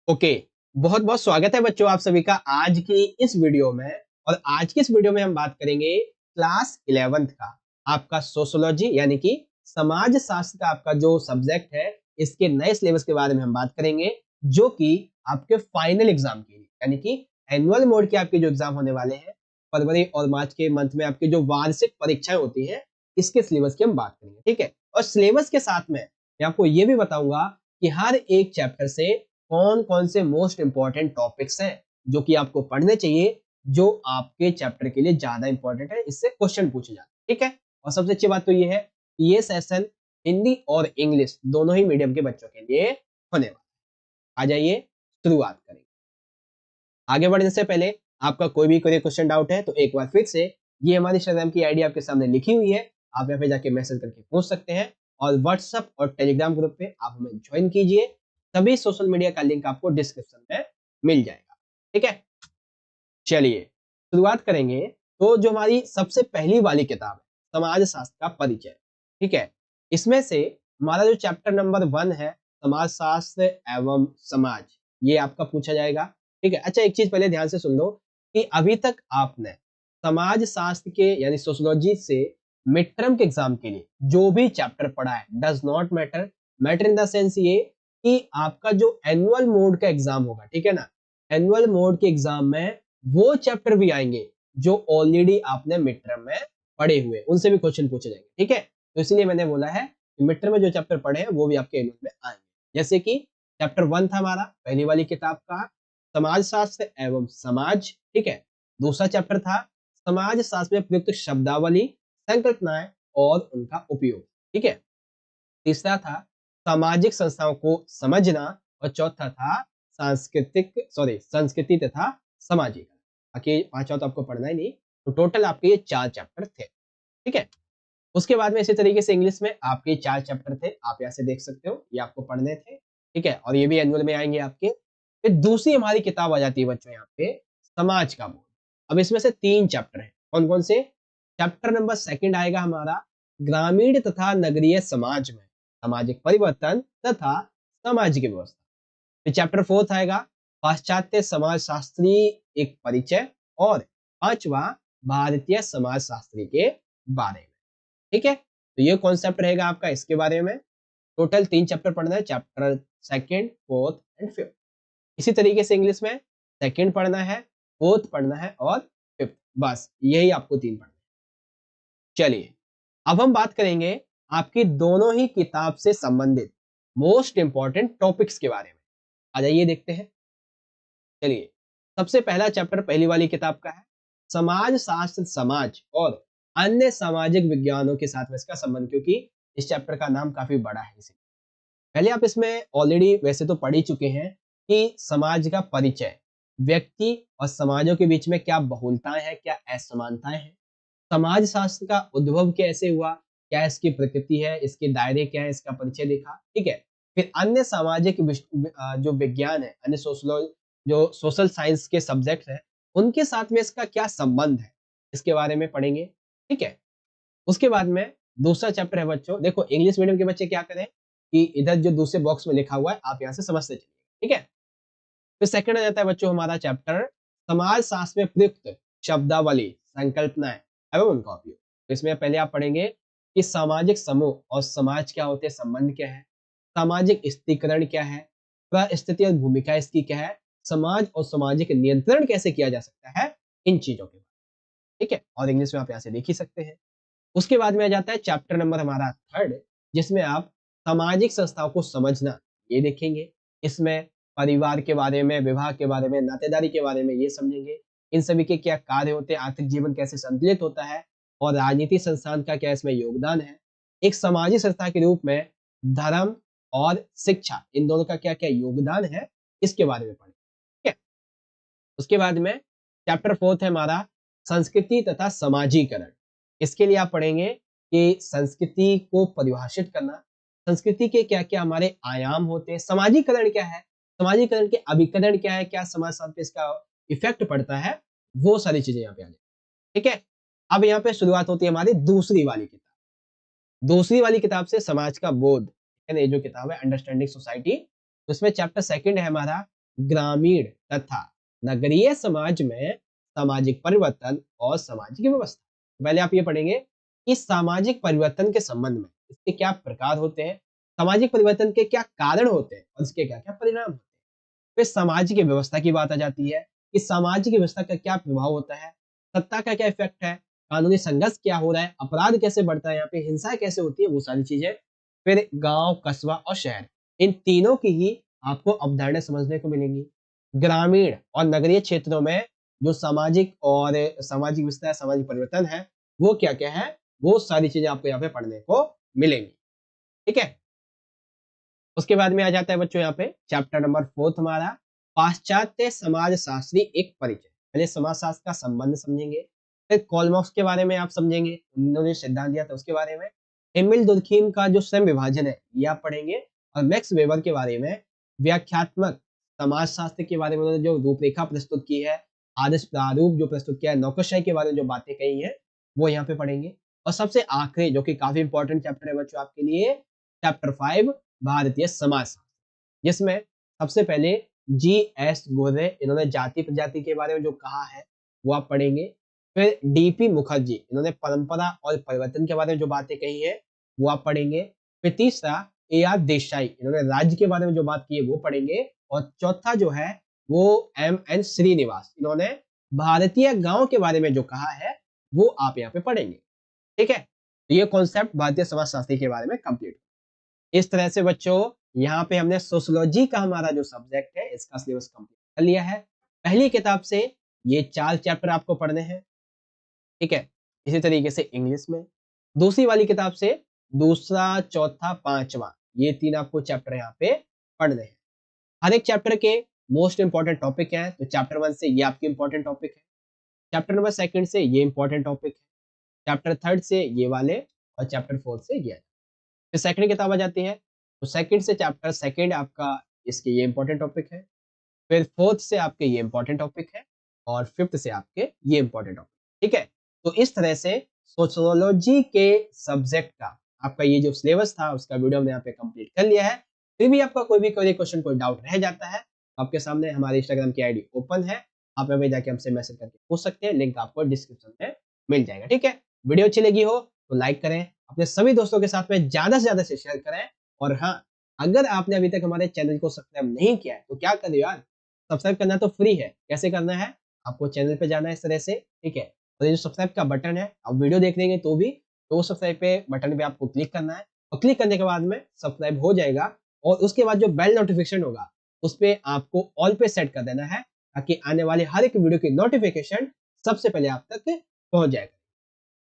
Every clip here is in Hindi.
ओके। बहुत बहुत स्वागत है बच्चों आप सभी का आज की इस वीडियो में। और आज की इस वीडियो में हम बात करेंगे क्लास 11th का आपका सोशियोलॉजी यानी कि समाज शास्त्र का आपका जो सब्जेक्ट है, इसके नए सिलेबस के बारे में हम बात करेंगे, जो कि आपके फाइनल एग्जाम के लिए यानी कि एनुअल मोड के आपके जो एग्जाम होने वाले हैं फरवरी और मार्च के मंथ में आपकी जो वार्षिक परीक्षाएं होती हैं, इसके सिलेबस की हम बात करेंगे। ठीक है, और सिलेबस के साथ में मैं आपको ये भी बताऊंगा कि हर एक चैप्टर से कौन कौन से मोस्ट इंपॉर्टेंट टॉपिक्स हैं जो कि आपको पढ़ने चाहिए, जो आपके चैप्टर के लिए ज्यादा इंपॉर्टेंट है, इससे क्वेश्चन पूछे जाते हैं। ठीक है, और सबसे अच्छी बात तो ये है कि ये सेशन हिंदी और इंग्लिश दोनों ही मीडियम के बच्चों के लिए होने वाला है। आ जाइए, शुरुआत करेंगे। आगे बढ़ने से पहले आपका कोई क्वेश्चन डाउट है तो एक बार फिर से ये हमारी इंस्टाग्राम की आईडी आपके सामने लिखी हुई है, आप यहाँ पे जाके मैसेज करके पूछ सकते हैं। और व्हाट्सएप और टेलीग्राम ग्रुप पे आप हमें ज्वाइन कीजिए, सभी सोशल मीडिया का लिंक आपको डिस्क्रिप्शन में मिल जाएगा। ठीक है, चलिए शुरुआत करेंगे। तो जो हमारी सबसे पहली वाली किताब है समाज शास्त्र का परिचय, ठीक है, इसमें से हमारा जो चैप्टर नंबर 1 है समाज शास्त्र एवं समाज, ये आपका पूछा जाएगा। ठीक है, अच्छा एक चीज पहले ध्यान से सुन लो कि अभी तक आपने समाज शास्त्र के यानी सोशियोलॉजी से मिड टर्म के एग्जाम के लिए जो भी चैप्टर पढ़ा है does not matter. Matter in the sense ये कि आपका जो एनुअल मोड का एग्जाम होगा, ठीक है ना, एनुअल मोड के एग्जाम में वो चैप्टर भी आएंगे जो ऑलरेडी आपने मिड टर्म में पढ़े हुए, उनसे भी क्वेश्चन पूछे जाएंगे। ठीक है, तो इसलिए मैंने बोला है कि मिड टर्म में जो चैप्टर पढ़े हैं वो भी आपके एनुअल में आएंगे। जैसे कि चैप्टर 1 था हमारा पहली वाली किताब का समाज शास्त्र एवं समाज। ठीक है, दूसरा चैप्टर था समाज शास्त्र में प्रयुक्त शब्दावली, संकल्पनाएं और उनका उपयोग। ठीक है, तीसरा था सामाजिक संस्थाओं को समझना और चौथा था संस्कृति तथा सामाजिक। बाकी पांचवा तो आपको पढ़ना ही नहीं, तो टोटल आपके ये 4 चैप्टर थे। ठीक है, उसके बाद में इसी तरीके से इंग्लिश में आपके 4 चैप्टर थे, आप यहाँ से देख सकते हो, ये आपको पढ़ने थे। ठीक है, और ये भी एनुअल में आएंगे आपके। फिर दूसरी हमारी किताब आ जाती है बच्चों यहाँ पे समाज का बोध। अब इसमें से 3 चैप्टर हैं, कौन कौन से? चैप्टर नंबर 2 आएगा हमारा ग्रामीण तथा नगरीय समाज में सामाजिक परिवर्तन तथा सामाजिक व्यवस्था। फिर चैप्टर 4 आएगा पाश्चात्य समाज शास्त्री एक परिचय, और पांचवा भारतीय समाज शास्त्री के बारे में। ठीक है, तो ये कॉन्सेप्ट रहेगा आपका इसके बारे में। टोटल 3 चैप्टर पढ़ना है, चैप्टर 2, 4 एंड 5। इसी तरीके से इंग्लिश में 2 पढ़ना है, 4 पढ़ना है और 5, बस यही आपको 3 पढ़ना है। चलिए अब हम बात करेंगे आपकी दोनों ही किताब से संबंधित मोस्ट इंपॉर्टेंट टॉपिक्स के बारे में। आ जाइए देखते हैं। चलिए, सबसे पहला चैप्टर पहली वाली किताब का है समाज शास्त्र समाज और अन्य सामाजिक विज्ञानों के साथ में इसका संबंध, क्योंकि इस चैप्टर का नाम काफी बड़ा है। इसे पहले आप इसमें ऑलरेडी वैसे तो पढ़ ही चुके हैं कि समाज का परिचय, व्यक्ति और समाजों के बीच में क्या बहुलताएं हैं, क्या असमानताएं हैं, समाज शास्त्र का उद्भव कैसे हुआ, क्या इसकी प्रकृति है, इसके दायरे क्या है, इसका परिचय देखा। ठीक है, फिर अन्य सामाजिक जो विज्ञान है, अन्य जो सोशल साइंस के सब्जेक्ट हैं, उनके साथ में इसका क्या संबंध है, इसके बारे में पढ़ेंगे। ठीक है, उसके बाद में दूसरा चैप्टर है बच्चों, देखो इंग्लिश मीडियम के बच्चे क्या करें कि इधर जो दूसरे बॉक्स में लिखा हुआ है आप यहाँ से समझते चलिए। ठीक है, फिर सेकंड आ जाता है बच्चों हमारा चैप्टर समाज शास्त्र में प्रयुक्त शब्दावली, संकल्पनाएं एवं उनका उपयोग। तो इसमें पहले आप पढ़ेंगे कि सामाजिक समूह और समाज क्या होते हैं, संबंध क्या है, सामाजिक स्थिरीकरण क्या है, परिस्थिति और भूमिका इसकी क्या है, समाज और सामाजिक नियंत्रण कैसे किया जा सकता है, इन चीजों के बारे में। ठीक है, और इंग्लिश में आप यहाँ से देख ही सकते हैं। उसके बाद में आ जाता है चैप्टर नंबर हमारा 3, जिसमें आप सामाजिक संस्थाओं को समझना ये देखेंगे। इसमें परिवार के बारे में, विवाह के बारे में, नातेदारी के बारे में ये समझेंगे, इन सभी के क्या कार्य होते हैं, आर्थिक जीवन कैसे संतुलित होता है, और राजनीति संस्थान का क्या इसमें योगदान है, एक सामाजिक संस्था के रूप में धर्म और शिक्षा, इन दोनों का क्या क्या योगदान है, इसके बारे में पढ़ें। ठीक है, उसके बाद में चैप्टर 4 है हमारा संस्कृति तथा समाजीकरण। इसके लिए आप पढ़ेंगे कि संस्कृति को परिभाषित करना, संस्कृति के क्या क्या हमारे आयाम होते हैं, समाजीकरण क्या है, समाजीकरण के अभिकरण क्या है, क्या समाज साथ पे इसका इफेक्ट पड़ता है, वो सारी चीजें यहाँ पे आ जाए। ठीक है, अब यहाँ पे शुरुआत होती है हमारी दूसरी वाली किताब। दूसरी वाली किताब से समाज का बोध, यानी ये जो किताब है अंडरस्टैंडिंग सोसाइटी, उसमें चैप्टर 2 है हमारा ग्रामीण तथा नगरीय समाज में सामाजिक परिवर्तन और सामाजिक व्यवस्था। पहले आप ये पढ़ेंगे कि सामाजिक परिवर्तन के संबंध में इसके क्या प्रकार होते हैं, सामाजिक परिवर्तन के क्या कारण होते हैं और इसके क्या क्या परिणाम होते हैं। फिर समाज की व्यवस्था की बात आ जाती है कि समाज की व्यवस्था का क्या प्रभाव होता है, सत्ता का क्या इफेक्ट है, कानूनी संघर्ष क्या हो रहा है, अपराध कैसे बढ़ता है, यहाँ पे हिंसा कैसे होती है, वो सारी चीजें। फिर गांव, कस्बा और शहर, इन तीनों की ही आपको अवधारणा समझने को मिलेंगी। ग्रामीण और नगरीय क्षेत्रों में जो सामाजिक व्यवस्था है, सामाजिक परिवर्तन है, वो क्या क्या है, वो सारी चीजें आपको यहाँ पे पढ़ने को मिलेंगी। ठीक है। उसके बाद में आ जाता है बच्चों यहाँ पे चैप्टर नंबर 4 हमारा, पाश्चात्य समाज शास्त्री एक परिचय। पहले समाज शास्त्र का संबंध समझेंगे, फिर कॉलमॉक्स के बारे में आप समझेंगे, उन्होंने सिद्धांत दिया था उसके बारे में। एमिल दुर्खीम का जो स्वयं विभाजन है ये आप पढ़ेंगे, और मैक्स वेबर के बारे में व्याख्यात्मक समाज शास्त्र के बारे में उन्होंने जो रूपरेखा प्रस्तुत की है, आदर्श प्रारूप जो प्रस्तुत किया है, नौकरशाही के बारे में जो बातें कही है, वो यहाँ पे पढ़ेंगे। और सबसे आखिरी जो कि काफी इंपॉर्टेंट चैप्टर है बच्चों आपके लिए, चैप्टर 5 भारतीय समाज, जिसमें सबसे पहले जी.एस. गोरे, इन्होंने जाति प्रजाति के बारे में जो कहा है वो आप पढ़ेंगे। फिर डी.पी. मुखर्जी, इन्होंने परंपरा और परिवर्तन के बारे में जो बातें कही है वो आप पढ़ेंगे। फिर तीसरा ए.आर. देसाई, इन्होंने राज्य के बारे में जो बात की है वो पढ़ेंगे। और चौथा जो है वो एम.एन. श्रीनिवास, इन्होंने भारतीय गांव के बारे में जो कहा है वो आप यहाँ पे पढ़ेंगे। ठीक है। तो ये कॉन्सेप्ट भारतीय समाज शास्त्री के बारे में कंप्लीट। इस तरह से बच्चों यहाँ पे हमने सोशियोलॉजी का हमारा जो सब्जेक्ट है इसका सिलेबस कंप्लीट कर लिया है। पहली किताब से ये 4 चैप्टर आपको पढ़ने हैं। ठीक है। इसी तरीके से इंग्लिश में दूसरी वाली किताब से दूसरा, चौथा, पांचवा, ये 3 आपको चैप्टर यहाँ पे पढ़ने हैं। हर एक चैप्टर के मोस्ट इंपॉर्टेंट टॉपिक है, तो चैप्टर 1 से ये आपके इंपॉर्टेंट टॉपिक है, चैप्टर नंबर 2 से ये इंपॉर्टेंट टॉपिक है, चैप्टर 3 से ये वाले, और चैप्टर 4 से ये। फिर सेकंड किताब आ जाती है, तो सेकंड से चैप्टर सेकंड आपका इसके ये इंपॉर्टेंट टॉपिक है, फिर फोर्थ से आपके ये इंपॉर्टेंट टॉपिक है, और फिफ्थ से आपके ये इंपॉर्टेंट टॉपिक। ठीक है। तो इस तरह से सोशियोलॉजी के सब्जेक्ट का आपका ये जो सिलेबस था उसका वीडियो हमने यहाँ पे कंप्लीट कर लिया है। फिर भी आपका कोई भी क्वेरी, क्वेश्चन, कोई डाउट रह जाता है, आपके सामने हमारे इंस्टाग्राम की आईडी ओपन है, आप यहाँ पे जाके हमसे मैसेज करके पूछ सकते हैं, लिंक आपको डिस्क्रिप्शन में मिल जाएगा। ठीक है। वीडियो अच्छी लगी हो तो लाइक करें, अपने सभी दोस्तों के साथ में ज्यादा से ज्यादा से शेयर करें। और हाँ, अगर आपने अभी तक हमारे चैनल को सब्सक्राइब नहीं किया है तो क्या करें यार, सब्सक्राइब करना तो फ्री है। कैसे करना है, आपको चैनल पे जाना है इस तरह से। ठीक है। और ये जो सब्सक्राइब का बटन है, आप वीडियो देख लेंगे तो भी, तो सब्सक्राइब पे बटन पे आपको क्लिक करना है, और क्लिक करने के बाद में सब्सक्राइब हो जाएगा। और उसके बाद जो बेल नोटिफिकेशन होगा उस पे आपको ऑल पे सेट कर देना है, ताकि आने वाले हर एक वीडियो की नोटिफिकेशन सबसे पहले आप तक पहुंच जाएगा।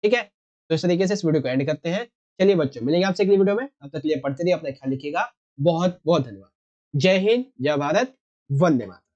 ठीक है। तो इस तरीके से इस वीडियो को एंड करते हैं। चलिए बच्चों, मिलेंगे आपसे अगली वीडियो में, तब तक के लिए पढ़ते रहिए, अपना ख्याल रखिएगा। बहुत बहुत धन्यवाद। जय हिंद, जय भारत, वंदे मातरम।